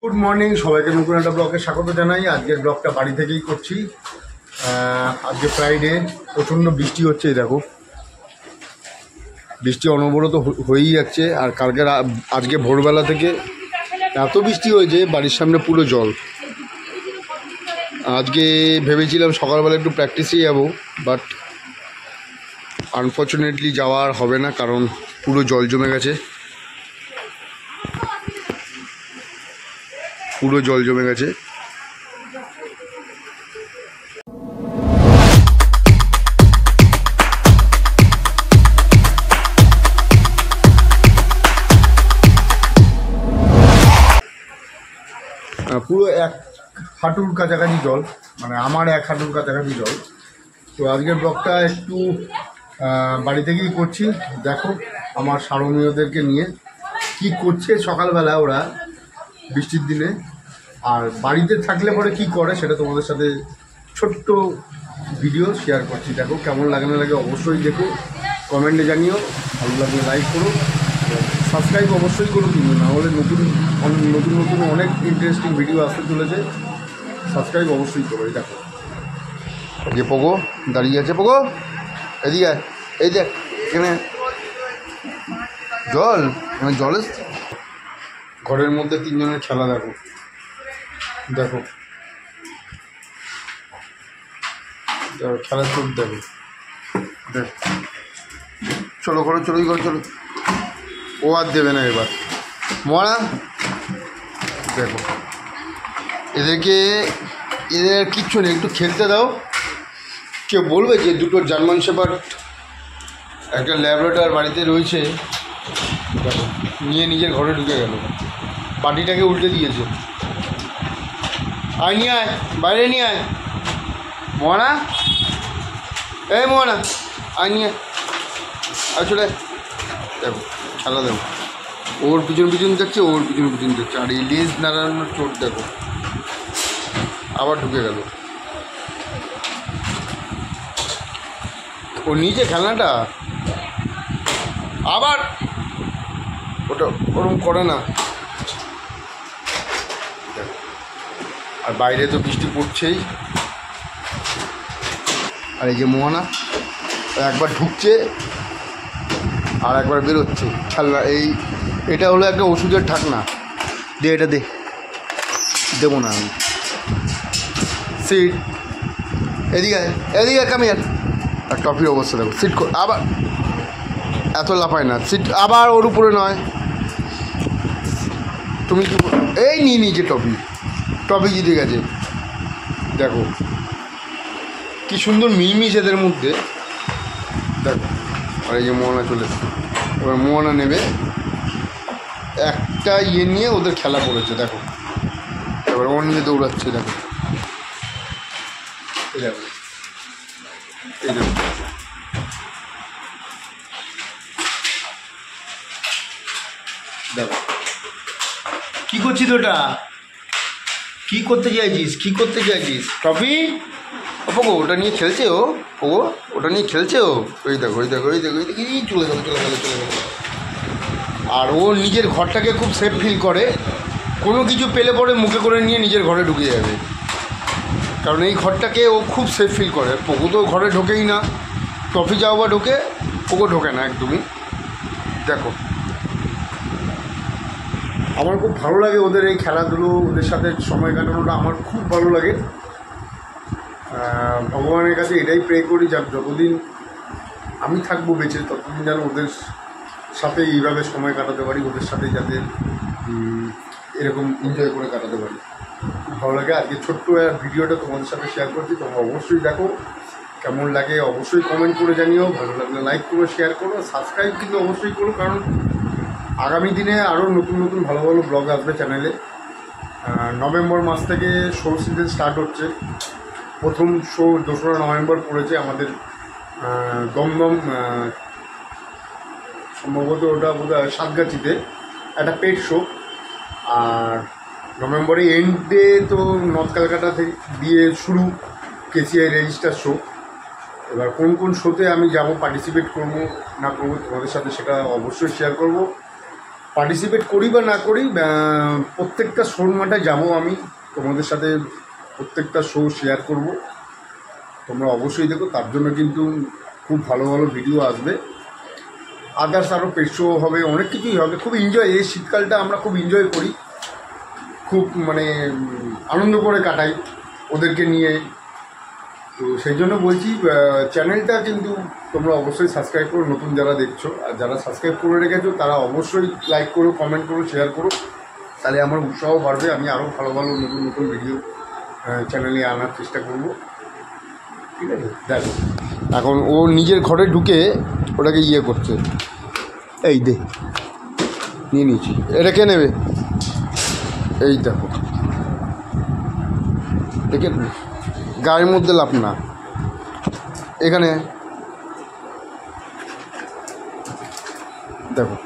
Good morning সবাইকে নতুন একটা ব্লগে স্বাগত জানাই। আজকের ব্লগটা বাড়ি থেকেই করছি। আজকে ফ্রাইডে, প্রচণ্ড বৃষ্টি হচ্ছে। দেখো বৃষ্টি অনবরত হয়েই যাচ্ছে। আর আজকে ভোরবেলা থেকে এত বৃষ্টি হয়েছে বাড়ির সামনে পুরো জল। আজকে ভেবেছিলাম সকালবেলা একটু প্র্যাকটিসে যাব, বাট আনফর্চুনেটলি যাওয়া আর হবে না, কারণ পুরো জল জমে গেছে। পুরো জল জমে গেছে। পুরো এক হাঁটুর কাছাকাছি জল, মানে আমার এক হাঁটুর কাছাকাছি জল। তো আজকের ব্লগটা একটু বাড়ি থেকেই করছি। দেখো আমার সারমীয়দেরকে নিয়ে কি করছে সকালবেলা ওরা বৃষ্টির দিনে, আর বাড়িতে থাকলে পরে কি করে সেটা তোমাদের সাথে ছোট্ট ভিডিও শেয়ার করছি। দেখো কেমন লাগে না লাগে অবশ্যই দেখো, কমেন্টে জানিও। ভালো লাগলে লাইক করো, সাবস্ক্রাইব অবশ্যই করো, কিন্তু না হলে নতুন নতুন অনেক ইন্টারেস্টিং ভিডিও আসতে চলেছে। সাবস্ক্রাইব অবশ্যই করো। এই দেখো যে পোগো দাঁড়িয়ে আছে, পোগো এদিকে, এই দেখ এখানে জল, এখানে জল এসছে। ঘরের মধ্যে তিনজনের খেলা দেখো, দেখো খেলার চোট দেখো। দেখ চলো ঘরে, চলো ঘরে চলো। ও আর দেবে না এবার মরা। দেখো এদের কিচ্ছু নেই, একটু খেলতে দাও। কেউ বলবে যে দুটো জার্মান শেপার্ড একটা ল্যাব্রাডর বাড়িতে রয়েছে। দেখো নিয়ে নিজের ঘরে ঢুকে গেল, পাটিটাকে উল্টে দিয়েছে। আয় নিয়ে আয়, বাইরে নিয়ে আয় মরা, এই মরা আয় নিয়ে আয়, চলে। দেখো খেলা দেখো, ওর পিছন পিছন যাচ্ছে, ওর পিছন পিছন যাচ্ছে। আর এই লেজ নাড়ানোর চোট দেখো, আবার ঢুকে গেল। ও নিচে খেলনাটা আবার, ওটা ওরকম করে না। আর বাইরে তো বৃষ্টি পড়ছেই। আর এই যে মোহনা একবার ঢুকছে আর একবার বেরোচ্ছে খেলনা। এটা হলো একটা ওষুধের ঢাকনা। দে এটা দে, দেবো না আমি। সিট এদিকে, এদিকে কামিয়ার। আর টফির অবস্থা দেখো, সিট আবার এত লাফায় না, সিট আবার ওর উপরে নয়। তুমি কি এই নিয়ে নিয়েছে টফি জিতে গেছে। দেখো কি সুন্দর মিলমিশ এদের মধ্যে। দেখো আর এই যে মোহনা চলে এসছে, এবার মোহনা নেবে। একটা ইয়ে নিয়ে ওদের খেলা পড়েছে। দেখো এবার ওর নিয়ে দৌড়াচ্ছে। দেখো এই দেখো, এই দেখো দেখো কী করছিস? ওটা কী করতে চাইছিস ট্রফি? ওপো ওটা নিয়ে খেলছে ওটা নিয়ে খেলছে ও। ওই দেখো চলে গেল। আর ও নিজের ঘরটাকে খুব সেফ ফিল করে, কোনো কিছু পেলে পরে মুখে করে নিয়ে নিজের ঘরে ঢুকে যাবে, কারণ এই ঘরটাকে ও খুব সেফ ফিল করে। পোকো তো ঘরে ঢোকেই না, ট্রফি যাও বা ঢোকে, পোকো ঢোকে না একদমই। দেখো আমার খুব ভালো লাগে ওদের এই খেলাধুলো, ওদের সাথে সময় কাটানোটা আমার খুব ভালো লাগে। ভগবানের কাছে এটাই প্রে করি, যতদিন আমি থাকবো বেঁচে ততদিন যেন ওদের সাথে এইভাবে সময় কাটাতে পারি, ওদের সাথে যাতে এরকম এনজয় করে কাটাতে পারি। খুব ভালো লাগে। আজকে ছোট্ট ভিডিওটা তোমাদের সাথে শেয়ার করছি। তোমরা অবশ্যই দেখো, কেমন লাগে অবশ্যই কমেন্ট করে জানিও। ভালো লাগলে লাইক করো, শেয়ার করো, সাবস্ক্রাইব কিন্তু অবশ্যই করো, কারণ আগামী দিনে আরও নতুন ভালো ব্লগ আসবে চ্যানেলে। নভেম্বর মাস থেকে শো সিজন স্টার্ট হচ্ছে। প্রথম শো 2রা নভেম্বর পড়েছে আমাদের দমদম, সম্ভবত ওটা বোধহয় সাতগাছিতে একটা পেট শো। আর নভেম্বরে এন্ডে তো নর্থ ক্যালকাটা থেকে দিয়ে শুরু কেসিআই রেজিস্টার শো। এবার কোন শোতে আমি যাব, পার্টিসিপেট করবো না করবো তোমাদের সাথে সেটা অবশ্যই শেয়ার করব। পার্টিসিপেট করি বা না করি, প্রত্যেকটা শোর মাঠে যাবো আমি, তোমাদের সাথে প্রত্যেকটা শো শেয়ার করব, তোমরা অবশ্যই দেখো। তার জন্য কিন্তু খুব ভালো ভালো ভিডিও আসবে, আদার্স আরও পেট শো হবে, অনেক কিছুই হবে। খুব এনজয়, এই শীতকালটা আমরা খুব এনজয় করি, খুব মানে আনন্দ করে কাটাই ওদেরকে নিয়ে। তো সেই জন্য বলছি, চ্যানেলটা কিন্তু তোমরা অবশ্যই সাবস্ক্রাইব করো, নতুন যারা দেখছো। আর যারা সাবস্ক্রাইব করে রেখেছো তারা অবশ্যই লাইক করো, কমেন্ট করো, শেয়ার করো, তাহলে আমার উৎসাহ বাড়বে, আমি আরও ভালো ভালো নতুন নতুন ভিডিও চ্যানেলে আনার চেষ্টা করব। ঠিক আছে, দেখো এখন ও নিজের ঘরে ঢুকে ওটাকে ইয়ে করছে, এই দে নিয়ে নিয়েছি, এটা কে নেবে? এই দেখো, দেখে গায়ের মধ্যে লাভ না, এখানে দেখো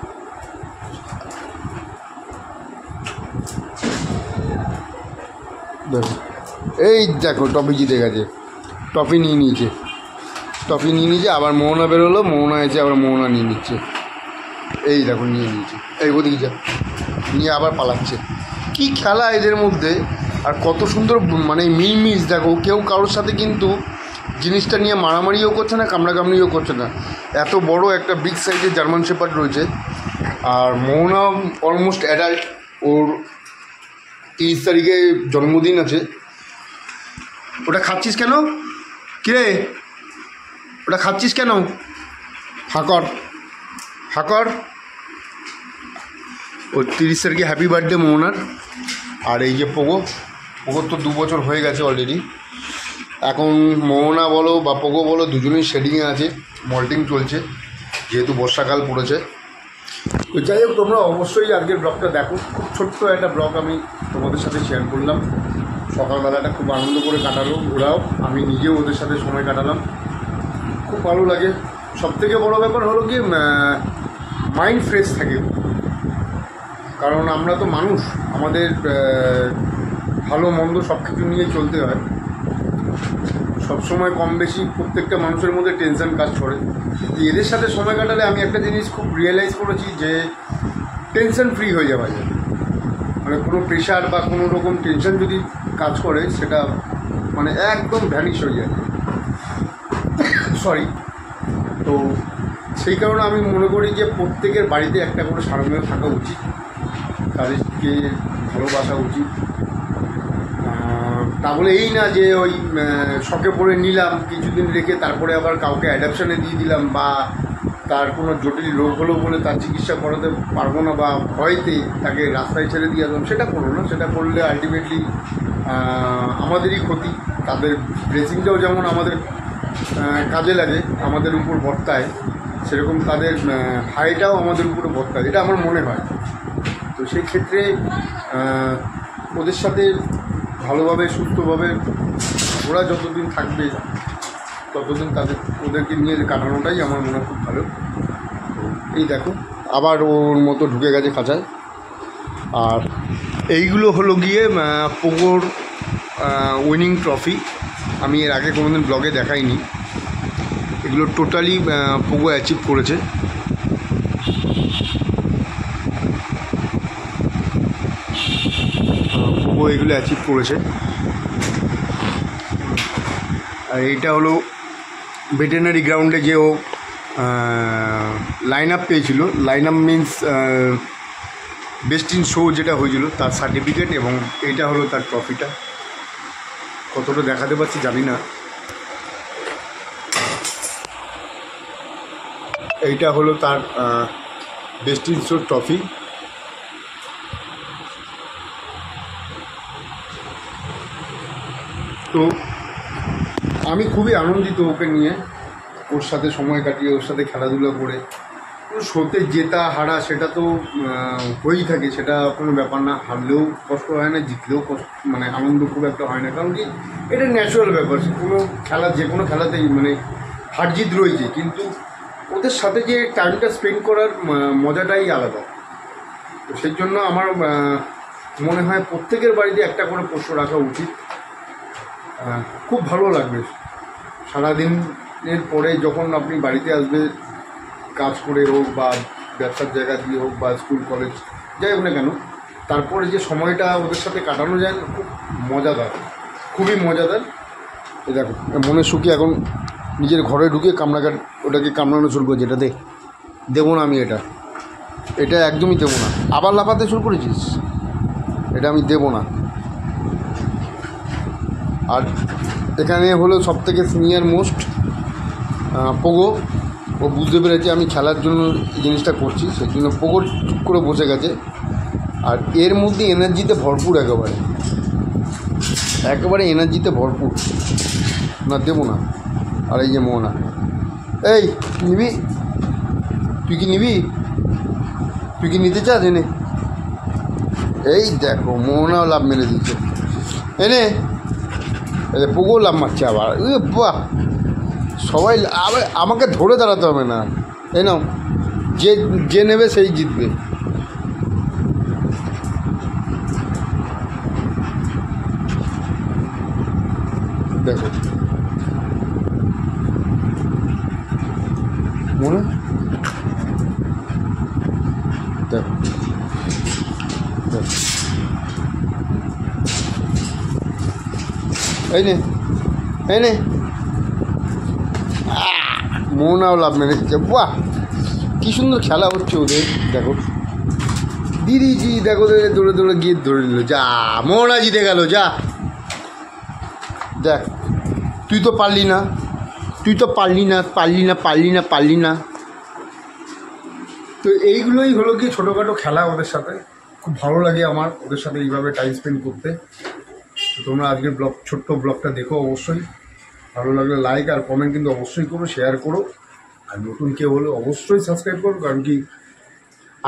দেখো, এই দেখো টপি জিতে গেছে, টপি নিয়ে নিয়েছে, আবার মোহনা বেরোলো, মোহনা এসে আবার মোহনা নিয়ে নিচ্ছে, এই দেখো নিয়ে নিয়েছে, এই ওদিকে যা, নিয়ে আবার পালাচ্ছে। কি খেলা এদের মধ্যে, আর কত সুন্দর মানে মিলমিশ দেখো, কেউ কারোর সাথে কিন্তু জিনিসটা নিয়ে মারামারিও করছে না, কামড়াকামড়িও করছে না। এত বড় একটা বিগ সাইজের জার্মান শেপার্ড রয়েছে। আর মোহনা অলমোস্ট অ্যাডাল্ট, ওর 30 তারিখে জন্মদিন আছে। ওটা খাচ্ছিস কেন? কিরে ওটা খাচ্ছিস কেন? হাকর হাকর, ওর 30 তারিখে হ্যাপি বার্থডে মোহনার। আর এই যে পোগোর তো 2 বছর হয়ে গেছে অলরেডি। এখন মোহনা বলো বা পোগো বলো, দুজনেই শেডিংয়ে আছে, মল্টিং চলছে, যেহেতু বর্ষাকাল পড়েছে। তো যাই হোক, তোমরা অবশ্যই আজকের ব্লগটা দেখো। খুব ছোট্ট একটা ব্লগ আমি তোমাদের সাথে শেয়ার করলাম। সকালবেলাটা খুব আনন্দ করে কাটালো ওরাও, আমি নিজেও ওদের সাথে সময় কাটালাম, খুব ভালো লাগে। সবথেকে বড় ব্যাপার হলো কি, মাইন্ড ফ্রেশ থাকে, কারণ আমরা তো মানুষ, আমাদের ভালো মন্দ সব কিছু নিয়ে চলতে হয়। সবসময় কম বেশি প্রত্যেকটা মানুষের মধ্যে টেনশন কাজ করে। এদের সাথে সময় কাটালে আমি একটা জিনিস খুব রিয়েলাইজ করেছি, যে টেনশন ফ্রি হয়ে যাওয়া যায়। মানে কোনো প্রেশার বা কোনো রকম টেনশন যদি কাজ করে, সেটা মানে একদম ভ্যানিশ হয়ে যায়, সরি। তো সেই কারণে আমি মনে করি যে প্রত্যেকের বাড়িতে একটা করে সারমেয় থাকা উচিত, তাদেরকে ভালোবাসা উচিত। তা বলে এই না যে ওই শখে পড়ে নিলাম, কিছুদিন রেখে তারপরে আবার কাউকে অ্যাডাপশানে দিয়ে দিলাম, বা তার কোনো জটিল রোগ হলো বলে তার চিকিৎসা করাতে পারবো না, বা ভয়তে তাকে রাস্তায় ছেড়ে দিয়ে আসলাম, সেটা করো না। সেটা করলে আলটিমেটলি আমাদেরই ক্ষতি। তাদের ড্রেসিংটাও যেমন আমাদের কাজে লাগে, আমাদের উপর বর্তায়, সেরকম তাদের হাইটাও আমাদের উপরে বর্তায়, এটা আমার মনে হয়। তো সেই ক্ষেত্রে ওদের সাথে ভালোভাবে সুস্থভাবে ওরা যতদিন থাকবে ততদিন ওদেরকে নিয়ে কাটানোটাই আমার মনে হয় খুব ভালো। এই দেখো আবার ওর মতো ঢুকে গেছে খাঁচায়। আর এইগুলো হলো গিয়ে পোগোর উইনিং ট্রফি। আমি এর আগে কোনোদিন ব্লগে দেখাইনি, এগুলো টোটালি পোগো অ্যাচিভ করেছে। পোগো এগুলো অ্যাচিভ করেছে। আর এইটা হলো ভেটেরিনারি গ্রাউন্ডে যে ও লাইন আপ পেয়েছিল, line up means best in show যেটা হয়েছিল তার সার্টিফিকেট, এবং এইটা হলো তার ট্রফিটা। কতটা দেখাতে পারছি জানি না। এইটা হলো তার বেস্ট ইন শো ট্রফি। তো আমি খুবই আনন্দিত ওকে নিয়ে, ওর সাথে সময় কাটিয়ে, ওর সাথে খেলাধুলা করে। শোতে জেতা হারা সেটা তো হয়েই থাকে, সেটা কোনো ব্যাপার না। হারলেও কষ্ট হয় না, জিতলেও কষ্ট, মানে আনন্দ খুব একটা হয় না, কারণ কি এটা ন্যাচারাল ব্যাপার। কোনো খেলা, যে কোনো খেলাতেই মানে হার জিত রয়েছে, কিন্তু ওদের সাথে যে টাইমটা স্পেন্ড করার মজাটাই আলাদা। তো সেই জন্য আমার মনে হয় প্রত্যেকের বাড়িতে একটা করে পোষ্য রাখা উচিত। খুব ভালো লাগবে সারাদিনের পরে যখন আপনি বাড়িতে আসবে, কাজ করে হোক বা ব্যবসার জায়গা দিয়ে হোক বা স্কুল কলেজ যাই হোক না কেন, তারপরে যে সময়টা ওদের সাথে কাটানো যায় না, খুব মজাদার, খুবই মজাদার। এই দেখো মনের সুখে এখন নিজের ঘরে ঢুকে ওটাকে কামড়ানো শুরু করছে। এটা দেবো না আমি, এটা একদমই দেবো না। আবার লাফাতে শুরু করেছিস, এটা আমি দেবো না। আর এখানে হলো সবথেকে সিনিয়র মোস্ট পোগো। ও বুঝতে পেরেছে আমি খেলার জন্য জিনিসটা করছি, সেই জন্য পোগো চুপ করে বসে গেছে। আর এর মধ্যে এনার্জিতে ভরপুর, একেবারে এনার্জিতে ভরপুর। না দেবো না। আর এই যে মোহনা, এই নিবি? তুই কি নিবি? তুই কি নিতে চাস? এনে, এই দেখো মোহনাও লাভ মেরে দিচ্ছে। এনে পোগো লাভ মারছে আবার। বাহ, সবাই আবার আমাকে ধরে দাঁড়াতে হবে না। এই নাও, যে নেবে সেই জিতবে। দেখো মনে দেখো, এই নে মোহনাও লাভ মেরেছে। বাহ, কি সুন্দর খেলা হচ্ছে ওদের। দেখো দিদিজি, দেখো দৌড়ে দৌড়ে গিয়ে ধরে নিল। যা, মোহনা জিতে গেল। যা, দেখ তুই তো পারলি না। তো এইগুলোই হলো কি ছোটোখাটো খেলা ওদের সাথে। খুব ভালো লাগে আমার ওদের সাথে এইভাবে টাইম স্পেন্ড করতে। তো তোমরা আজকের ছোট্ট ব্লগটা দেখো অবশ্যই। ভালো লাগলে লাইক আর কমেন্ট কিন্তু অবশ্যই করো, শেয়ার করো। আর নতুন কেউ হলে অবশ্যই সাবস্ক্রাইব করো, কারণ কি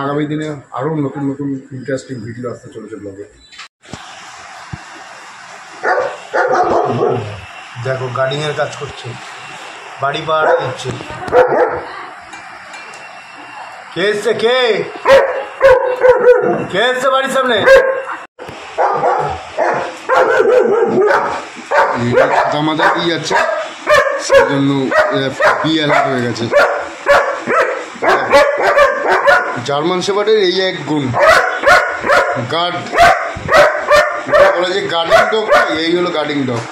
আগামী দিনে আরও নতুন নতুন ইন্টারেস্টিং ভিডিও আসতে চলেছে ব্লগে। দেখো গার্ডিংয়ের কাজ করছে, বাড়ি পাহাড় দিচ্ছে। কে এসছে? কে এসছে বাড়ির সামনে? খাতা দিয়ে যাচ্ছে, সেই জন্য অ্যালার্ট হয়ে গেছে। জার্মান শেপার্ডের এই এক গুণ, গার্ড বলে যে গার্ডিং ডগ, এই হলো গার্ডিং ডগ।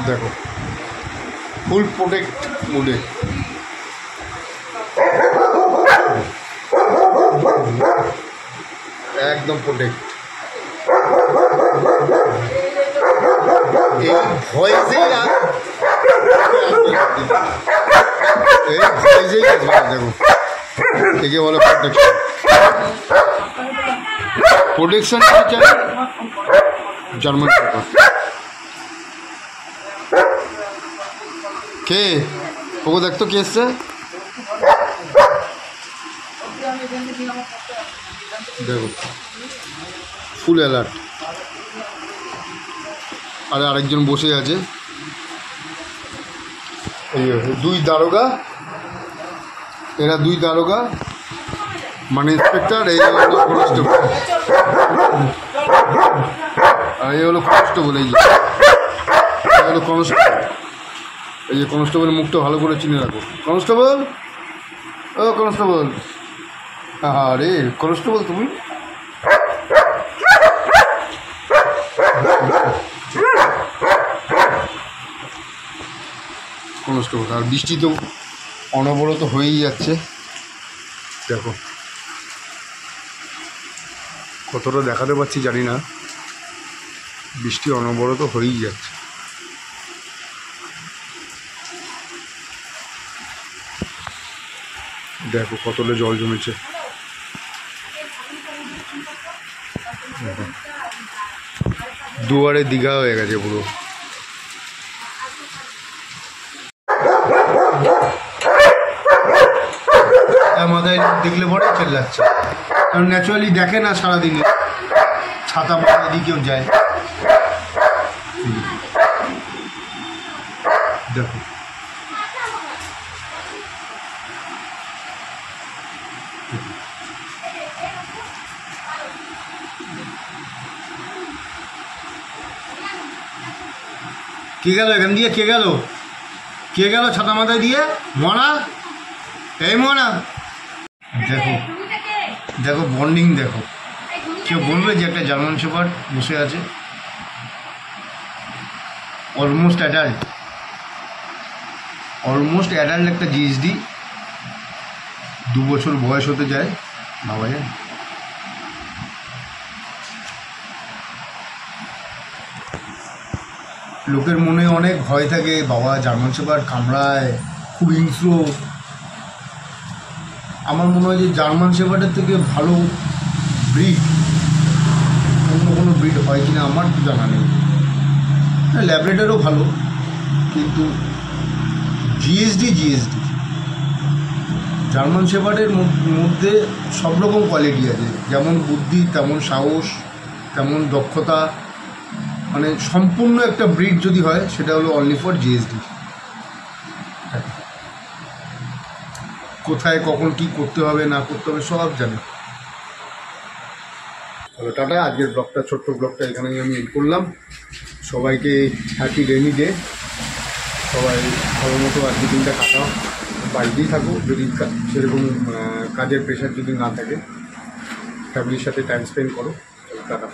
দেখো ফুল প্রোটেক্ট মোডে। একদম প্রোটেক্ট। এই ভয়েসেই দেখো, একে বলে প্রোটেকশন। Protection German Shepherd. কে ওকে দেখতো কে এসছে? দেখো ফুল অ্যালার্ট। আর আরেকজন বসে আছে, দুই দারোগা। এরা দুই দারোগা, মানে ইন্সপেক্টর। এই হলো কনস্টেবল, আর এই হলো কনস্টেবল। এই হলো কনস্টেবল। এই যে কনস্টেবলের মুখটা ভালো করে চিনে রাখো। কনস্টেবল, ও কনস্টেবল। আরে কনস্টেবল তুমি? কনস্টেবল। আর বৃষ্টি তো অনবরত হয়েই যাচ্ছে। দেখো কতটা দেখাতে পারছি জানি না, বৃষ্টি অনবরত হয়েই যাচ্ছে। দেখো কতটা জল জমেছে। দুয়ারে দীঘা হয়ে গেছে পুরো। মাথায় দেখলে পরে চেল্লাচ্ছে, কারণ ন্যাচুরালি দেখে না সারাদিনে, ছাতা মাথায় দিয়ে কেউ যায়। দেখো কে গেল এখান দিয়ে? কে গেল ছাতা মাথায় দিয়ে? মনা, এই মনা। দেখো দেখো বন্ডিং দেখো, কেউ বলবে যে একটা জার্মান শেপার্ড বসে আছে অলমোস্ট অ্যাডাল্ট একটা জিএসডি, 2 বছর বয়স হতে যায়, বাবা যায়। লোকের মনে অনেক ভয় থাকে, বাবা জার্মান শেপার্ড কামড়ায়, খুব হিংস্র। আমার মনে হয় যে জার্মান শেপার্ডের থেকে ভালো ব্রিড অন্য কোনো ব্রিড হয় কিনা আমার তো জানা নেই। ল্যাব্রাডরও ভালো, কিন্তু জিএসডি জার্মান শেপার্ডের মধ্যে সব রকম কোয়ালিটি আছে, যেমন বুদ্ধি তেমন সাহস তেমন দক্ষতা, মানে সম্পূর্ণ একটা ব্রিড যদি হয় সেটা হলো অনলি ফর জিএসডি। কোথায় কখন কি করতে হবে না করতে হবে সব জানে। হ্যালো টাটা, আজকের ব্লগটা ছোট্ট ব্লগটা এখানেই আমি এড করলাম। সবাইকে হ্যাপি রেনি ডে, সবাই ভালো মতো আজকে দিনটা কাটাও, বাড়িতেই থাকো যদি সেরকম কাজের প্রেশার যদি না থাকে, ফ্যামিলির সাথে টাইম স্পেন্ড করো। টাটা।